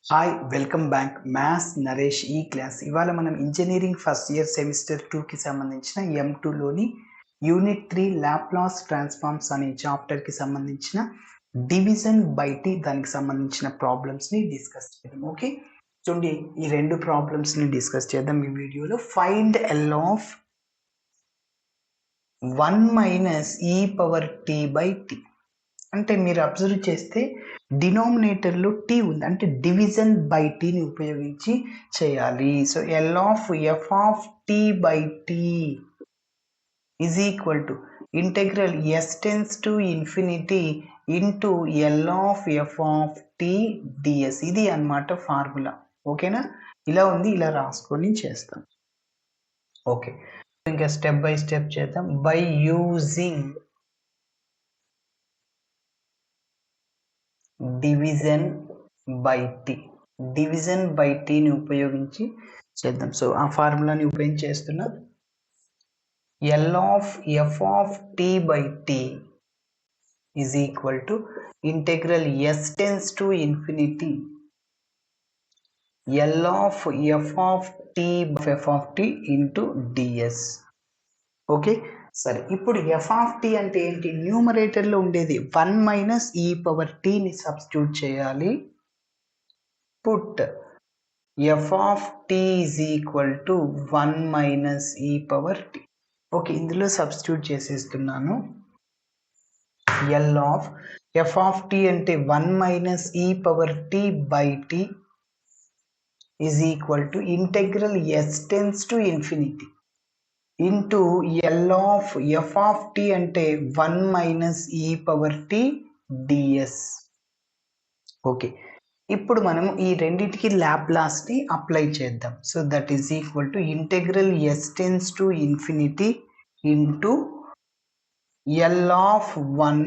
Hi welcome back maths Naresh ఈ class. ఇవాళ మనం ఇంజనీరింగ్ ఫస్ట్ ఇయర్ సెమిస్టర్ 2కి సంబంధించిన M2లోని యూనిట్ 3 లాప్లాస్ ట్రాన్స్ఫార్మ్స్ అనే చాప్టర్కి సంబంధించిన డివిజన్ బై టీ దానికి సంబంధించిన ప్రాబ్లమ్స్ని డిస్కస్ చేద్దాం. ఓకే, చూడండి, ఈ రెండు ప్రాబ్లమ్స్ని డిస్కస్ చేద్దాం ఈ వీడియోలో. Find L of 1 - e power t by t. అంటే మీరు అబ్జర్వ్ చేస్తే డినామినేటర్లో టీ ఉంది, అంటే డివిజన్ బై టీని ఉపయోగించి చేయాలి. So L of f of t by t is equal to integral s tends to infinity into L of f of t ds. ఇది అన్నమాట ఫార్ములా. ఓకేనా, ఇలా ఉంది, ఇలా రాసుకొని చేస్తాం. ఓకే, ఇంకా స్టెప్ బై స్టెప్ చేద్దాం. By using division by t, division by టీని ఉపయోగించి చేద్దాం. సో ఆ ఫార్ములాని ఉపయోగించి చేస్తున్నా. L of f of t by t is equal to integral s tends to infinity L of f of t into ds. Okay, సరే. ఇప్పుడు F of t అంటే ఏంటి? న్యూమరేటర్లో ఉండేది 1 - e పవర్ టీని సబ్స్టిట్యూట్ చేయాలి. Put f of t is equal to 1 - e power t. Okay, ఇందులో substitute చేసేస్తున్నాను. L of f of t అంటే 1 - e power t by t is equal to integral s tends to infinity into L of f of t అంటే 1 - e power t DS. Okay, ఇప్పుడు మనం ఈ రెండింటికి లాప్లాస్ని apply చేద్దాం. So that is equal to integral s tends to infinity into L of 1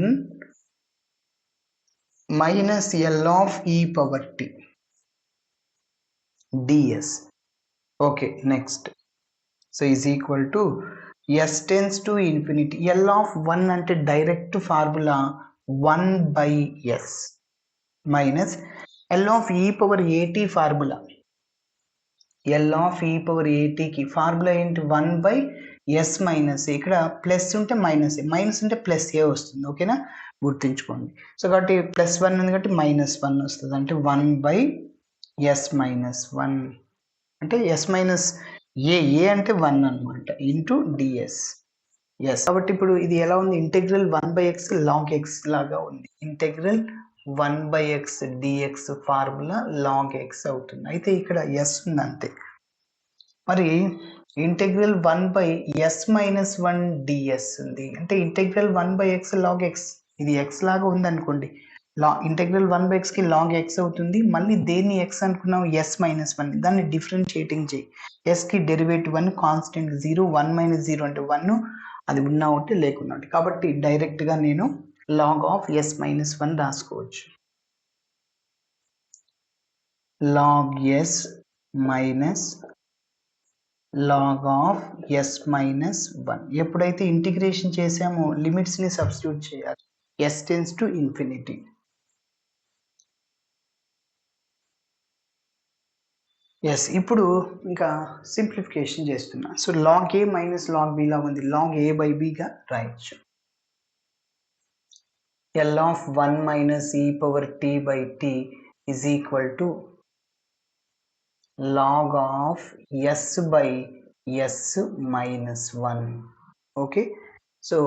minus L of ఈ power t DS. Okay, next. So is equal to s tends to infinity. L of 1 అంటే direct formula 1/s minus L of ఈ power a t formula. ఎల్ of ఈ పవర్ ఏటీకి formula ఏంటి? 1/s minus. ఇక్కడ plus ఉంటే మైనస్, మైనస్ ఉంటే ప్లస్ ఏ వస్తుంది. ఓకేనా, గుర్తుంచుకోండి. సో కాబట్టి +1 ఉంది కాబట్టి -1 వస్తుంది. అంటే 1/s మైనస్ 1 అంటే ఎస్ మైనస్ ఏ అంటే 1 అనమాట ఇంటూ డిఎస్. ఎస్ కాబట్టి ఇప్పుడు ఇది ఎలా ఉంది? ఇంటెగ్రల్ 1/x log x లాగా ఉంది. Integral 1/x dx formula log x అవుతుంది. అయితే ఇక్కడ ఎస్ ఉంది అంతే. మరి ఇంటెగ్రల్ 1/s - 1 ds ఉంది, అంటే ఇంటెగ్రల్ 1/x log x. ఇది x లాగా ఉంది అనుకోండి, ఇంటెగ్రల్ 1/x కి log x అవుతుంది. మళ్ళీ దేన్ని x అనుకున్నాం? s - 1. దాన్ని డిఫరెన్షియేటింగ్ చేయి. s కి డెరివేటివ్ 1, కాన్స్టెంట్ 0, 1 - 0 అంటే 1, అది ఉన్నా ఒకటి లేకున్నా ఒకటి. కాబట్టి డైరెక్ట్గా నేను log ఆఫ్ s - 1 రాసుకోవచ్చు. log s minus log of s - 1. ఎప్పుడైతే ఇంటిగ్రేషన్ చేసామో లిమిట్స్ని సబ్స్టిట్యూట్ చేయాలి. s tends to infinity. Yes, ఇప్పుడు ఇంకా సింప్లిఫికేషన్ చేస్తున్నా. So log a minus log b లాగా ఉంది, log a/bగా రాయొచ్చు. L of 1 - e power t by t is equal to log of s/s minus 1. Okay, so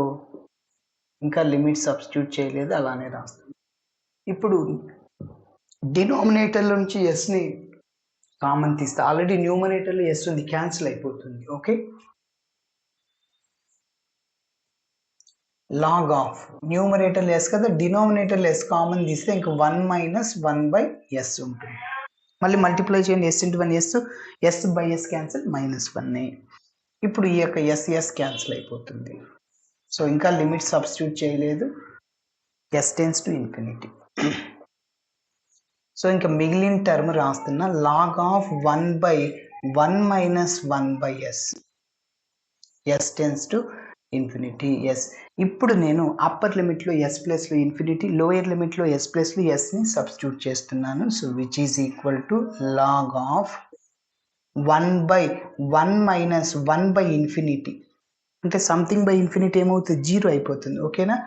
ఇంకా లిమిట్ సబ్స్టిట్యూట్ చేయలేదు, అలానే రాస్తాను. ఇప్పుడు డినామినేటర్లో నుంచి ఎస్ని కామన్ తీస్తే ఆల్రెడీ న్యూమరేటర్లో ఎస్ ఉంది, క్యాన్సిల్ అయిపోతుంది. ఓకే, లాగ్ ఆఫ్ న్యూమరేటర్లో ఎస్ కదా, డినామినేటర్లో ఎస్ కామన్ తీస్తే ఇంకా 1 - 1/s ఉంటుంది. మళ్ళీ మల్టిప్లై చేయండి, s × 1 s/s క్యాన్సిల్ -1. ఇప్పుడు ఈ యొక్క ఎస్ క్యాన్సిల్ అయిపోతుంది. సో ఇంకా లిమిట్ సబ్స్టిట్యూట్ చేయలేదు, s tends to infinity. So ఇంకా మిగిలిన టర్మ్ రాస్తున్నా. log of 1/1 - 1/s s tends to infinity yes. ఇప్పుడు నేను అప్పర్ లిమిట్లో ఎస్ ప్లస్లో ఇన్ఫినిటీ, లోయర్ లిమిట్లో ఎస్ ప్లస్లో ఎస్ని సబ్స్టిట్యూట్ చేస్తున్నాను. So which is equal to log of 1/1 minus 1/ఇన్ఫినిటీ, అంటే సంథింగ్ బై ఇన్ఫినిటీ ఏమవుతుంది, 0 అయిపోతుంది. ఓకేనా.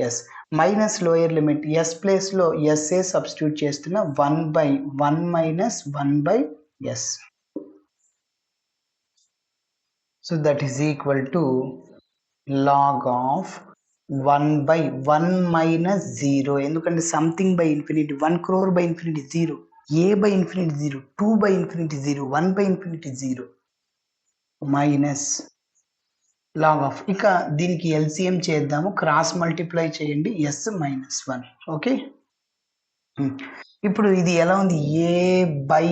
S minus lower limit s ప్లేస్లో ఎస్ఏ సబ్స్టిట్యూట్ చేస్తున్న 1/1 మైనస్ 1/ఎస్. So that is equal to log of 1/1 minus 0, ఎందుకంటే something by infinity, 1 crore by infinity 0, a by infinity 0, 2 by infinity 0, 1 by infinity 0 minus log of, ఇక దీనికి LCM చేద్దాము, cross multiply చేయండి, s minus 1. Okay, ఇప్పుడు ఇది ఎలా ఉంది, a by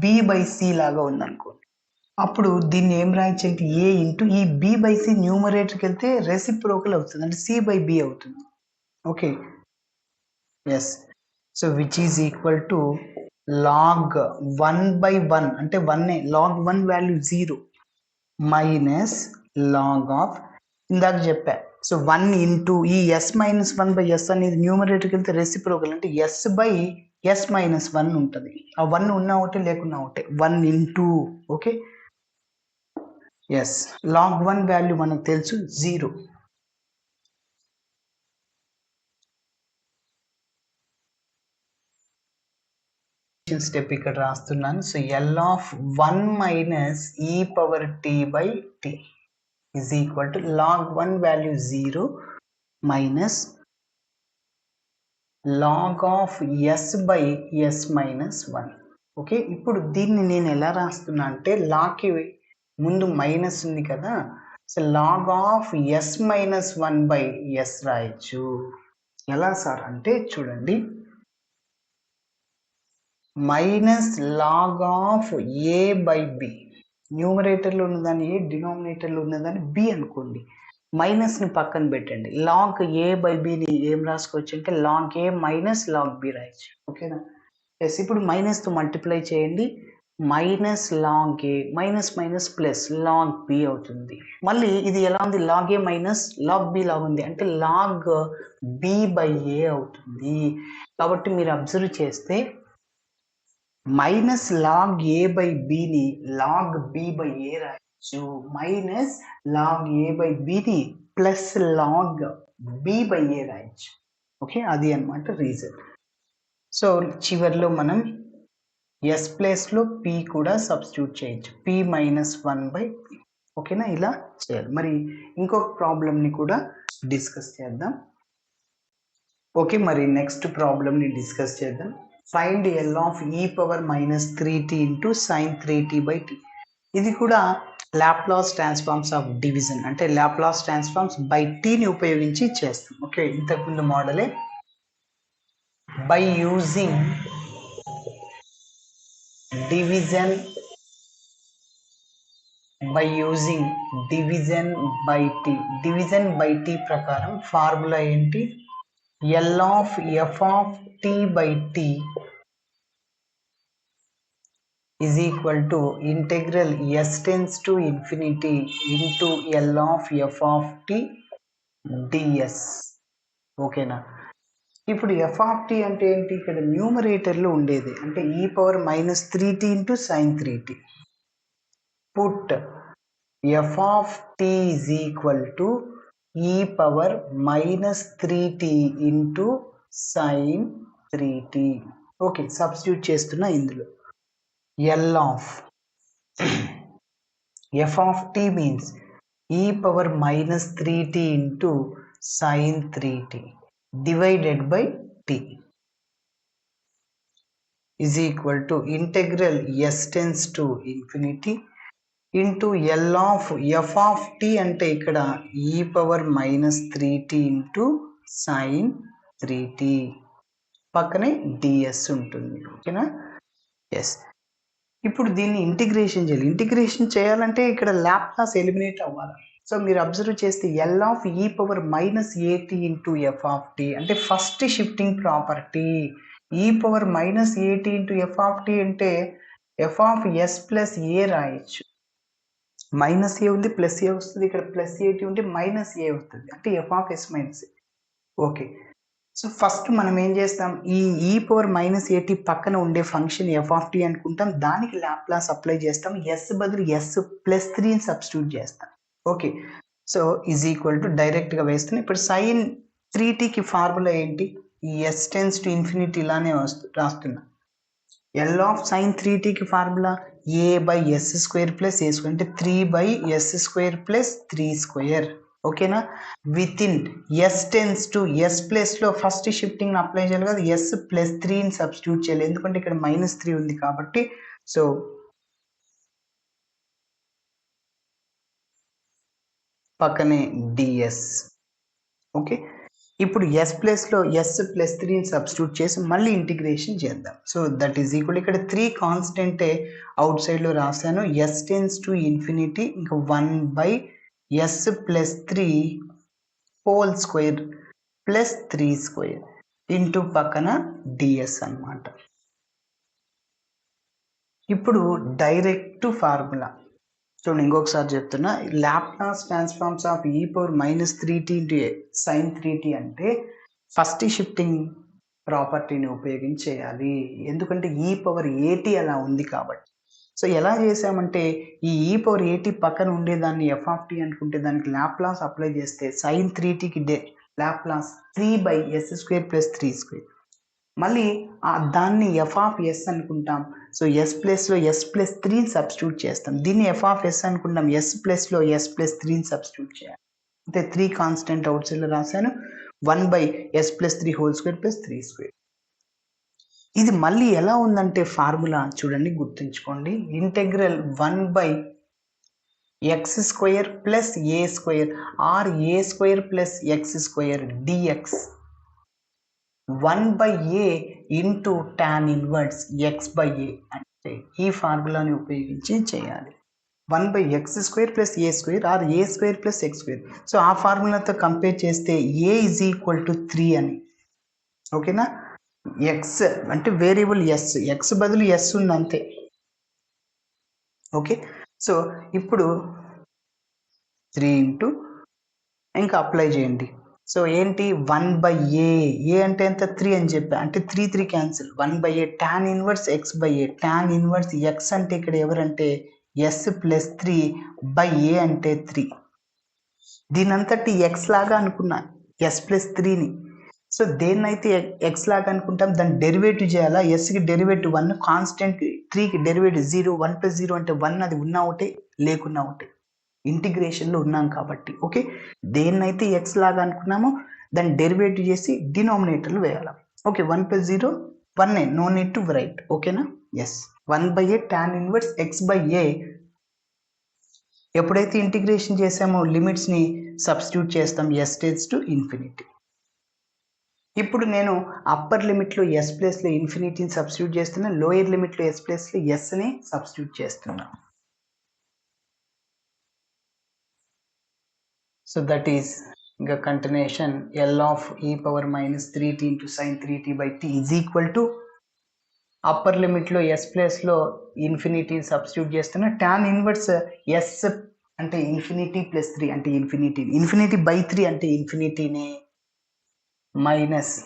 b by c లాగా ఉంది అనుకో. అప్పుడు దీన్ని ఏం రాయించండి, a into e B by C న్యూమరేటర్కి వెళ్తే రెసిప్రోకల్ అవుతుంది, అంటే సి బై బి అవుతుంది. Okay yes. So which is equal to log 1/1, అంటే 1, log 1 value 0 minus log of, ఇందాక చెప్పా. సో 1 ఇంటూ ఈ ఎస్ మైనస్ 1/ఎస్ అనేది న్యూమరేటర్కి వెళ్తే రెసిప్రోకల్, అంటే ఎస్ బై ఎస్ మైనస్ 1 ఉంటుంది. ఆ 1 ఉన్నా ఒకటే లేకున్నా ఒకటే, 1 into. Okay yes, log 1 value మనకు తెలుసు 0. స్టెప్ ఇక్కడ రాస్తున్నాను. So L of 1 minus e power t by t is equal to log 1 value 0 minus log of s by s minus 1. Okay, ఇప్పుడు దీన్ని నేను ఎలా రాస్తున్నా అంటే, లాగ్కి ముందు మైనస్ ఉంది కదా, so log of s minus 1/ఎస్ రాయొచ్చు. ఎలా సార్ అంటే చూడండి, minus log of a by b, న్యూమరేటర్లో ఉన్నదాన్ని ఏ, డినామినేటర్లో ఉన్నదాన్ని బి అనుకోండి, మైనస్ని పక్కన పెట్టండి. లాగ్ ఏ బై బిని ఏం రాసుకోవచ్చు అంటే log a minus log b రాయొచ్చు. ఓకేనా ఎస్. ఇప్పుడు మైనస్తో మల్టిప్లై చేయండి, minus log a minus minus plus log b అవుతుంది. మళ్ళీ ఇది ఎలా ఉంది, log a minus log b లాగా ఉంది, అంటే లాగ్ బి బై ఏ అవుతుంది. కాబట్టి మీరు అబ్జర్వ్ చేస్తే మైనస్ లాగ్ ఏ బై బిని లాగ్ బి బై ఏ రాయొచ్చు, మైనస్ లాగ్ ఏ బై బిని plus log b by a రాయొచ్చు. ఓకే, అది అన్నమాట రీజన్. సో చివరిలో మనం ఎస్ ప్లేస్లో పి కూడా సబ్స్టిట్యూట్ చేయొచ్చు, పి మైనస్ 1/p. ఓకేనా, ఇలా చేయాలి. మరి ఇంకొక ప్రాబ్లమ్ని కూడా డిస్కస్ చేద్దాం. ఓకే, మరి నెక్స్ట్ ప్రాబ్లమ్ని డిస్కస్ చేద్దాం. ఫైండ్ ఎల్ ఆఫ్ ఈ power minus 3t into sine 3t/t. ఇది కూడా లాప్లాస్ ట్రాన్స్ఫార్మ్స్ ఆఫ్ డివిజన్, అంటే లాప్లాస్ ట్రాన్స్ఫార్మ్స్ బై టీని ఉపయోగించి చేస్తాం. ఓకే, ఇంతకుముందు మోడలే. By using division by t ప్రకారం ఫార్ములా ఏంటి, L of f of t by t is equal to integral s tends to infinity into L of f of t ds. ఓకేనా, ఇప్పుడు F of t అంటే ఏంటి, ఇక్కడ న్యూమరేటర్లో ఉండేది, అంటే e power minus 3t into sine 3t. Put f of t is equal to e power minus 3t into sine 3t. Okay, substitute చేస్తున్నా ఇందులో. L of f of t means e power minus 3t into sine 3t divided by t is equal to integral s tends to infinity into L of f of t, అంటే ఇక్కడ e power minus 3t into sine 3t, పక్కనే ds ఉంటుంది. ఓకేనా yes. ఇప్పుడు దీన్ని integration చేయాలి. Integration చేయాలంటే ఇక్కడ లాప్లాస్ ఎలిమినేట్ అవ్వాలి. సో మీరు అబ్జర్వ్ చేస్తే ఎల్ ఆఫ్ ఈ పవర్ మైనస్ ఏటీ ఇంటూ ఎఫ్ ఆఫ్ టీ, అంటే ఫస్ట్ షిఫ్టింగ్ ప్రాపర్టీ. ఈ పవర్ మైనస్ ఏటీ ఇంటూ ఎఫ్ ఆఫ్ టీ అంటే ఎఫ్ ఆఫ్ ఎస్ ప్లస్ ఏ రాయొచ్చు. మైనస్ ఏ ఉంది ప్లస్ ఏ వస్తుంది, ఇక్కడ ప్లస్ ఏటి ఉంటే మైనస్ ఏ అవుతుంది, అంటే f of s minus a. Okay, so first మనం ఏం చేస్తాం, ఈ పవర్ మైనస్ ఏటి పక్కన ఉండే ఫంక్షన్ ఎఫ్ ఆఫ్ టీ అనుకుంటాం, దానికి లాప్లాస్ అప్లై చేస్తాం, ఎస్ బదులు ఎస్ ప్లస్ 3ని సబ్స్టిట్యూట్ చేస్తాం. Okay, so is equal to డైరెక్ట్గా వేస్తున్నాం. ఇప్పుడు సైన్ 3tకి ఫార్ములా ఏంటి, ఈ ఎస్ టెన్స్ టు ఇన్ఫినిటీ ఇలానే రాస్తున్నా. ఎల్ ఆఫ్ సైన్ 3tకి formula a by s square plus a square, అంటే 3/s స్క్వేర్ ప్లస్ 3 స్క్వేర్. ఓకేనా, with in s tends to s ప్లస్లో ఫస్ట్ షిఫ్టింగ్ అప్లై చేయాలి కదా, ఎస్ ప్లస్ 3ని సబ్స్టిట్యూట్ చేయాలి, ఎందుకంటే ఇక్కడ -3 ఉంది కాబట్టి. సో పక్కనే డిఎస్. ఓకే, ఇప్పుడు ఎస్ ప్లస్లో ఎస్ ప్లస్ 3ని సబ్స్టిట్యూట్ చేసి మళ్ళీ ఇంటిగ్రేషన్ చేద్దాం. సో దట్ ఈజ్ ఈక్వల్, ఇక్కడ 3 కాన్స్టెంటే అవుట్ సైడ్లో రాశాను, ఎస్ టెన్స్ టు ఇన్ఫినిటీ, ఇంకా 1/s plus 3 whole square plus 3 square into పక్కన డిఎస్ అన్నమాట. ఇప్పుడు డైరెక్ట్ ఫార్ములా చూడండి, ఇంకొకసారి చెప్తున్నా, లాప్లాస్ ట్రాన్స్ఫార్మ్స్ ఆఫ్ ఈ power -3t into sine 3t అంటే ఫస్ట్ షిఫ్టింగ్ ప్రాపర్టీని ఉపయోగించి చేయాలి, ఎందుకంటే ఈ పవర్ ఏటీ అలా ఉంది కాబట్టి. సో ఎలా చేసామంటే, ఈ పవర్ ఏటీ పక్కన ఉండేదాన్ని ఎఫ్ ఆఫ్ టీ అనుకుంటే దానికి లాప్లాస్ అప్లై చేస్తే సైన్ 3tకి Laplace 3/s square plus 3 square, మళ్ళీ దాన్ని ఎఫ్ ఆఫ్ ఎస్ అనుకుంటాం. సో ఎస్ ప్లస్లో ఎస్ ప్లస్ 3ని సబ్స్టిట్యూట్ చేస్తాం, దీన్ని ఎఫ్ ఆఫ్ ఎస్ అనుకుంటాం, ఎస్ ప్లస్లో ఎస్ ప్లస్ 3ని సబ్స్టిట్యూట్ చేయాలి, అంటే 3 కాన్స్టెంట్ అవుట్ సైడ్లో రాశాను, 1/s plus 3 whole square plus 3 square. ఇది మళ్ళీ ఎలా ఉందంటే ఫార్ములా చూడండి, గుర్తుంచుకోండి, integral 1/x square plus a square or a square plus x square dx 1/a into tan inverse x/a, అంటే ఈ ఫార్ములాని ఉపయోగించి చేయాలి. 1/x square plus a square or a square plus x square. So ఆ ఫార్ములాతో compare చేస్తే a is equal to 3 అని. ఓకేనా, ఎక్స్ అంటే వేరియబుల్ ఎస్, ఎక్స్ బదులు ఎస్ ఉంది అంతే. ఓకే, సో ఇప్పుడు 3 ఇంటూ ఇంకా అప్లై చేయండి. సో ఏంటి 1/a, ఏ అంటే ఎంత 3 అని చెప్పా, అంటే 3 cancel, 1/a tan inverse x/a, tan inverse x అంటే ఇక్కడ ఎవరంటే s ప్లస్ 3/a అంటే 3. దీని అంతటి x లాగా అనుకున్నా s ప్లస్ 3ని. సో దేన్నైతే x లాగా అనుకుంటాం దాన్ని డెరివేటివ్ చేయాలా, ఎస్కి డెరివేటివ్ 1, కాన్స్టెంట్ 3కి డెరివేటివ్ 0, 1 + 0 అంటే 1, అది ఉన్నా ఒకటే లేకున్నా ఒకటే, ఇంటిగ్రేషన్లో ఉన్నాం కాబట్టి. ఓకే, దేన్నైతే ఎక్స్ లాగా అనుకున్నామో దాన్ని డెరివేటివ్ చేసి డినామినేటర్లు వేయాలి. Okay, 1 + 0 1, no need to write. ఓకేనా, yes 1/a tan inverse x/a. ఎప్పుడైతే ఇంటిగ్రేషన్ చేసామో లిమిట్స్ని సబ్స్టిట్యూట్ చేస్తాం, ఎస్ టెన్స్ టు ఇన్ఫినిటీ. ఇప్పుడు నేను అప్పర్ లిమిట్లో ఎస్ ప్లస్లో ఇన్ఫినిటీని సబ్స్టిట్యూట్ చేస్తున్నా, లోయర్ లిమిట్లో ఎస్ ప్లస్లో ఎస్ని సబ్స్టిట్యూట్ చేస్తున్నా. So that is the continuation, L of e power -3t into sin 3t by t is equal to upper limit లో s ప్లేస్ లో ఇన్ఫినిటీ సబ్స్టిట్యూట్ చేస్తున్నా, tan ఇన్వర్స్ s అంటే infinity plus 3 అంటే infinity, infinity by 3 అంటే ఇన్ఫినిటీని, minus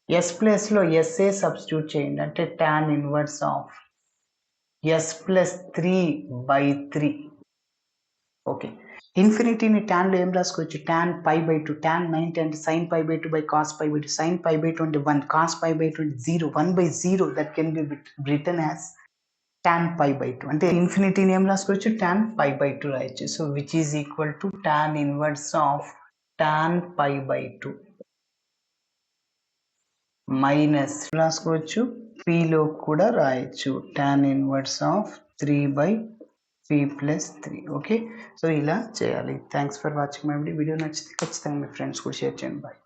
s place లో sa substitute చేయండి, అంటే tan inverse of s plus 3/3. Okay, ఇన్ఫినిటీని ట్యాన్లో ఏం రాసుకోవచ్చు, tan π/2, tan 90 అంటే sin π/2 by cos π/2, sin π/2 అంటే 1, cos π/2 అంటే 0, 1/0 that can be written as tan π/2, అంటే ఇన్ఫినిటీని ఏం రాసుకోవచ్చు, tan π/2 రాయొచ్చు. So which is equal to tan inverse of tan π/2 minus రాసుకోవచ్చు, pలో కూడా రాయొచ్చు, tan inverse of 3/3 + 3. Okay, so ఇలా చేయాలి. Thanks for watching my video. నచ్చితే ఖచ్చితంగా మీ ఫ్రెండ్స్ కూడా షేర్ చేయండి. బాయ్.